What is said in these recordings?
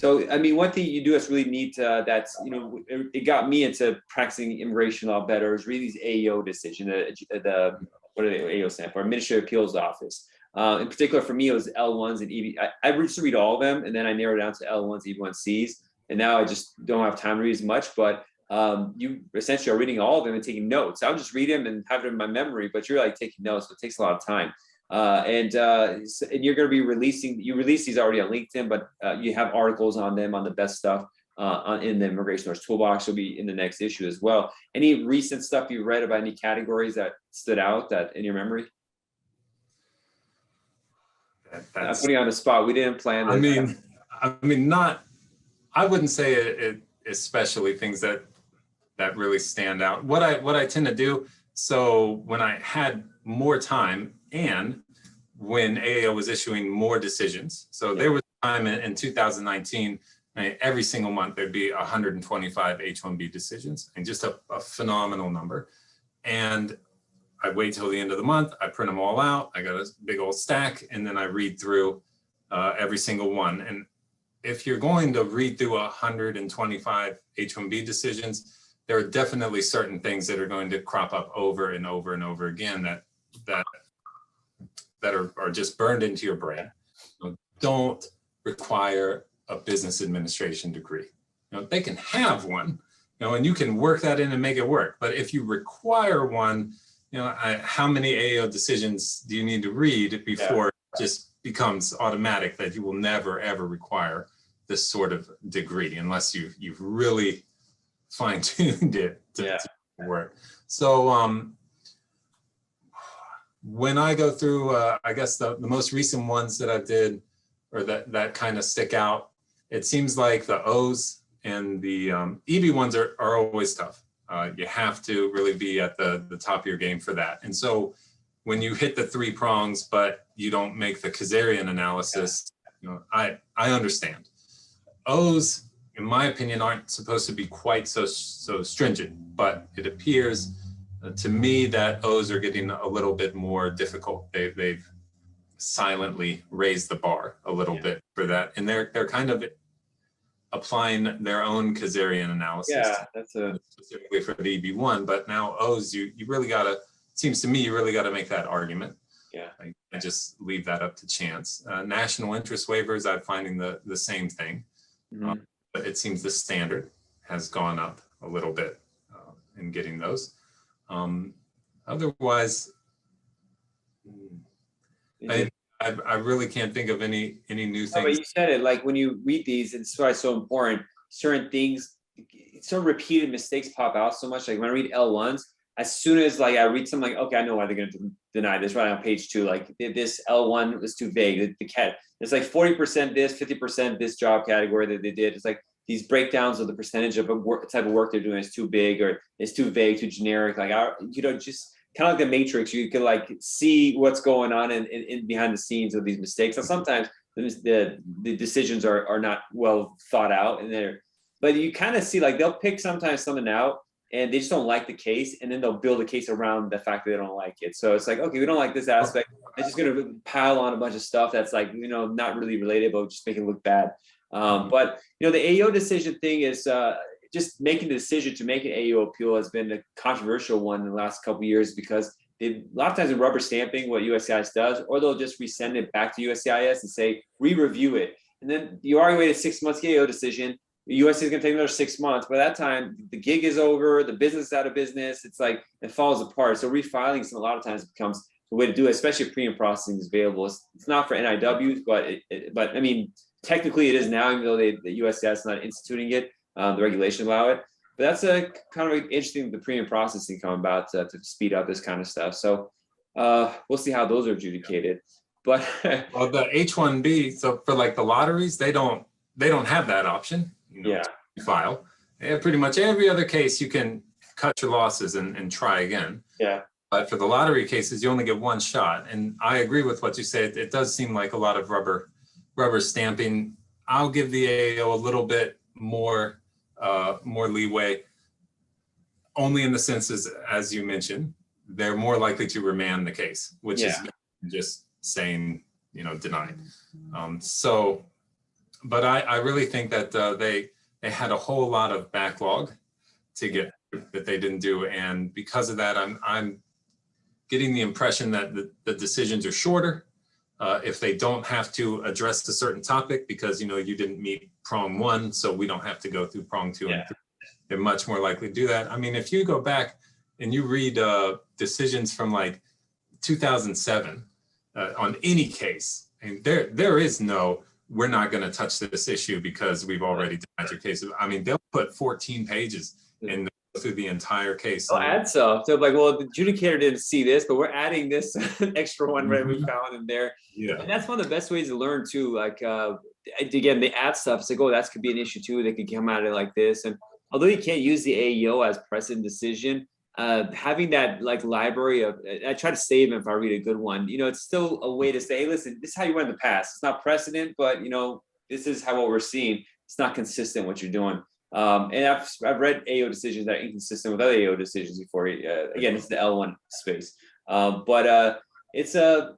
So, I mean, one thing you do that's really neat, that's, it got me into practicing immigration law better is really these AAO decision, what do they AAO stand for? Administrative Appeals Office. In particular, for me, it was L1s and EB. I used to read all of them, and then I narrowed down to L1s, EB1Cs. And now I just don't have time to read as much, but you essentially are reading all of them and taking notes. I would just read them and have it in my memory, but you're like taking notes, so it takes a lot of time. And you're going to be you release these already on LinkedIn, but you have articles on them on the best stuff in the Immigration Lawyers Toolbox. Will be in the next issue as well. Any recent stuff you read about any categories that stood out that in your memory? I'm putting you on the spot. We didn't plan this. I wouldn't say it especially things that really stand out. What I tend to do, so when I had more time and when AAO was issuing more decisions, so there was a time in 2019, every single month there'd be 125 H-1B decisions, and just a phenomenal number. And I wait till the end of the month, I print them all out, I got a big old stack, and then I read through every single one. And if you're going to read through 125 H-1B decisions, there are definitely certain things that are going to crop up over and over and over again that are just burned into your brain. Don't require a business administration degree. They can have one, and you can work that in and make it work. But if you require one, how many AAO decisions do you need to read before it just becomes automatic that you will never ever require this sort of degree unless you've really fine-tuned it to work. So when I go through, I guess the most recent ones that I did, or that kind of stick out, it seems like the O's and the EB ones are always tough. You have to really be at the top of your game for that. And so when you hit the 3 prongs, but you don't make the Kazarian analysis, I understand. O's, in my opinion, aren't supposed to be quite so stringent, but it appears to me that O's are getting a little bit more difficult. They've silently raised the bar a little bit for that, and they're kind of applying their own Kazarian analysis. That's specifically for the EB1. But now O's, you really gotta. Seems to me you really got to make that argument. I just leave that up to chance. National interest waivers, I'm finding the same thing. But it seems the standard has gone up a little bit in getting those. Otherwise, I really can't think of any new things. But you said it, like when you read these, it's why it's so important. Certain things, some repeated mistakes pop out so much. Like when I read L1s, as soon as I read something, like, okay, I know why they're going to deny this right on page 2. Like this L1 was too vague. It's like 40% this, 50% this job category that they did. It's like these breakdowns of the percentage of type of work they're doing is too big, or it's too vague, too generic. Like, just kind of like the Matrix, you could like see what's going on in behind the scenes of these mistakes. And sometimes the decisions are not well thought out, but you kind of see like they'll pick sometimes something out, and they just don't like the case, and then they'll build a case around the fact that they don't like it. So it's like, okay, we don't like this aspect. I'm just going to pile on a bunch of stuff that's like, not really related, but just make it look bad. But the AAO decision thing is just making the decision to make an AAO appeal has been a controversial one in the last couple of years, because a lot of times in rubber stamping what USCIS does, or they'll just resend it back to USCIS and say, re-review it. And then you already waited 6 months AAO decision. The USC is going to take another 6 months. By that time, the gig is over, the business is out of business. It's like, it falls apart. So refiling a lot of times becomes the way to do it, especially if premium processing is available. It's not for NIWs, but I mean, technically it is now, even though the USCIS is not instituting it, the regulations allow it. But that's a kind of interesting, the premium processing come about to speed up this kind of stuff. So we'll see how those are adjudicated. But well, the H-1B, so for like the lotteries, they don't have that option. File. Pretty much every other case you can cut your losses and try again. But for the lottery cases, you only get one shot. And I agree with what you said. It does seem like a lot of rubber stamping. I'll give the AAO a little bit more leeway, only in the sense as you mentioned, they're more likely to remand the case, which is just saying, denied. So but I really think that they had a whole lot of backlog to get that they didn't do, and because of that, I'm getting the impression that the decisions are shorter. If they don't have to address a certain topic because you didn't meet prong 1, so we don't have to go through prong 2 and 3. They're much more likely to do that. I mean, if you go back and you read decisions from like 2007 on any case, and there is no, we're not going to touch this issue because we've already denied your case. I mean, they'll put 14 pages and go through the entire case. They'll add stuff. So like, well, the adjudicator didn't see this, but we're adding this extra one, right? We found in there. Yeah. And that's one of the best ways to learn too. Like, again, they add stuff. It's like, oh, that could be an issue too. They could come at it like this. And although you can't use the AAO as precedent decision, having that like library of, I try to save them if I read a good one. It's still a way to say, hey, listen, this is how you went in the past. It's not precedent, but this is what we're seeing. It's not consistent what you're doing. And I've read AAO decisions that are inconsistent with other AAO decisions before. Again, it's the L1 space. But it's a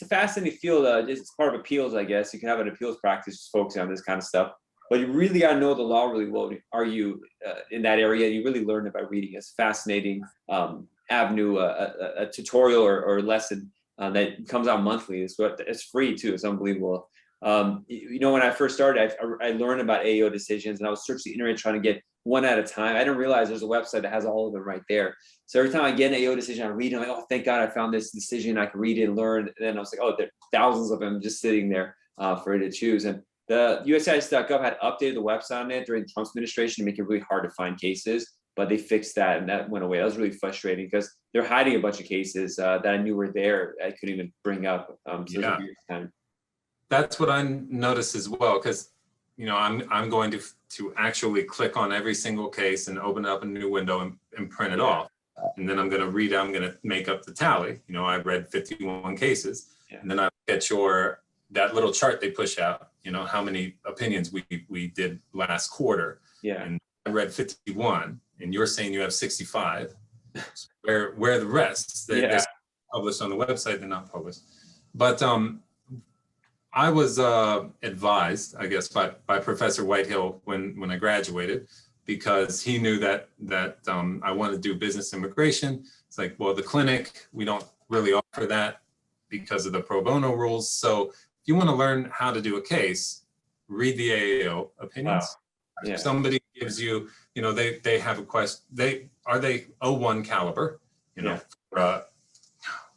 fascinating field. It's part of appeals, I guess. You can have an appeals practice focusing on this kind of stuff. But you really got to know the law really well to argue in that area. You really learn it by reading. It's a fascinating avenue, a tutorial or lesson that comes out monthly. It's free too. It's unbelievable. When I first started, I learned about AAO decisions, and I was searching the internet trying to get one at a time. I didn't realize there's a website that has all of them right there. So every time I get an AAO decision, I read it. I'm like, oh, thank God I found this decision. I can read it and learn. And then I was like, oh, there are thousands of them just sitting there for you to choose. And the USCIS.gov had updated the website on it during Trump's administration to make it really hard to find cases, but they fixed that and that went away. That was really frustrating because they're hiding a bunch of cases that I knew were there. I couldn't even bring up. That's what I noticed as well, because I'm going to actually click on every single case and open up a new window and print it off, and then I'm going to read. I'm going to make up the tally. I read 51 cases, and then I get that little chart they push out. How many opinions we did last quarter. Yeah. And I read 51, and you're saying you have 65. Where the rest? They're published on the website. They're not published. But I was advised, I guess, by Professor Whitehill when I graduated, because he knew that I wanted to do business immigration. It's like, well, the clinic, we don't really offer that because of the pro bono rules. So if you want to learn how to do a case, read the AAO opinions. Wow. Yeah. If somebody gives you, they have a question. Are they O1 caliber,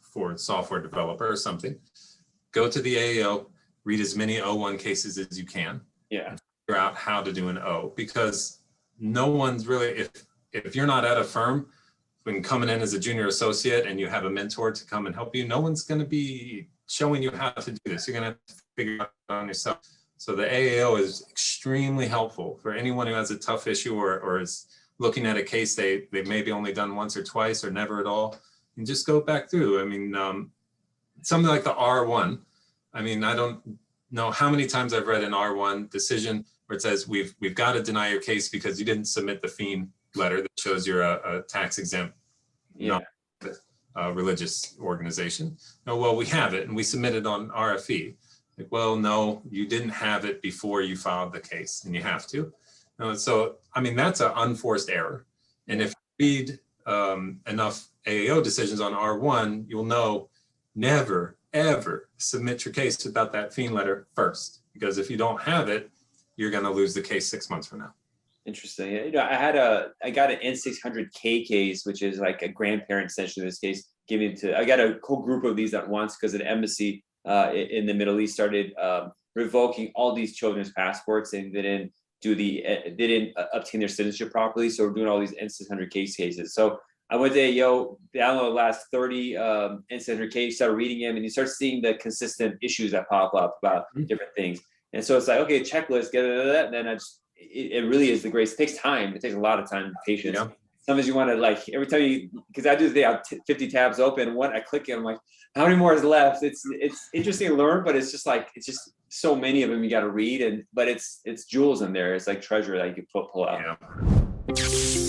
for software developer or something? Go to the AAO. Read as many O1 cases as you can. Yeah. Figure out how to do an O, because no one's really, if you're not at a firm, when coming in as a junior associate and you have a mentor to come and help you, no one's going to be showing you how to do this. You're going to have to figure it out on yourself. So the AAO is extremely helpful for anyone who has a tough issue or is looking at a case they've maybe only done once or twice or never at all, and just go back through. I mean, something like the R1. I mean, I don't know how many times I've read an R1 decision where it says we've got to deny your case because you didn't submit the FEEN letter that shows you're a tax exempt, religious organization. No, well, we have it and we submitted on RFE. Like, well, no, you didn't have it before you filed the case, and you have to. So, I mean, that's an unforced error. And if you read enough AAO decisions on R1, you'll know never, ever submit your case without that FEEN letter first, because if you don't have it, you're going to lose the case 6 months from now. Interesting. I got an N600K case, which is like a grandparent essentially in this case. I got a whole group of these at once because an embassy in the Middle East started revoking all these children's passports, and they didn't obtain their citizenship properly. So we're doing all these N600K cases. So I went to download the last 30 N600K, started reading them, and you start seeing the consistent issues that pop up about different things. And so it's like, okay, checklist, get it, and then it really is the grace. It takes time. It takes a lot of time and patience. Yeah. Sometimes you want to, like, every time because I do the 50 tabs open, I click it, I'm like, how many more is left? It's interesting to learn, but it's just so many of them you got to read, but it's jewels in there. It's like treasure that you can pull out. Yeah.